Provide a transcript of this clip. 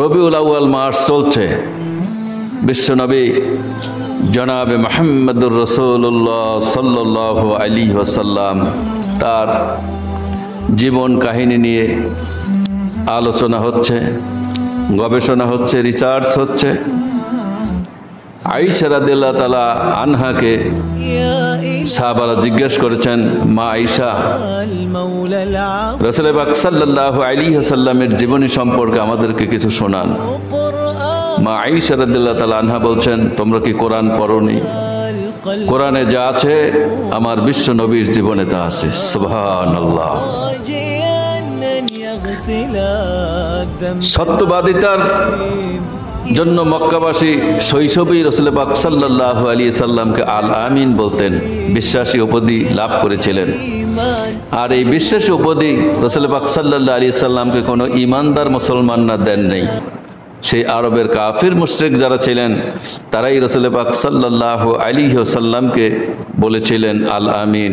রবিউল আউয়াল মাস চলছে। বিশ্বনবী জনাবে মুহাম্মদুর রাসূলুল্লাহ সাল্লাল্লাহু আলাইহি ওয়াসাল্লাম তার জীবন কাহিনী নিয়ে আলোচনা হচ্ছে, গবেষণা হচ্ছে, রিসার্চ হচ্ছে। আয়েশা রাদিয়াল্লাহু তাআলা আনহাকে সাহাবারা জিজ্ঞেস করেছেন, মা আয়েশা, রাসূল পাক সাল্লাল্লাহু আলাইহি ওয়াসাল্লামের জীবনী সম্পর্কে আমাদেরকে কিছু শোনান। মা আয়েশা রাদিয়াল্লাহু তাআলা আনহা বলছেন, তোমরা কি কোরআন পড়োনি? কোরআনে যা আছে আমার বিশ্ব নবীর জীবনে তা আছে। সুবহানাল্লাহ। সত্যবাদিতার জন্য মক্কাবাসী শৈশবেই রাসূল পাক সাল্লাল্লাহু আলাইহি সাল্লামকে আল আমিন বলতেন, বিশ্বাসী উপাধি লাভ করেছিলেন। আর এই বিশ্বাসী উপাধি রাসূল পাক সাল্লাল্লাহু আলাইহি সাল্লামকে কোনো ঈমানদার মুসলমানরা দেন নাই। সেই আরবের কাফির মুশরিক যারা ছিলেন তারাই রাসূল পাক সাল্লাল্লাহু আলাইহি ওয়াসাল্লামকে বলেছিলেন আল আমিন।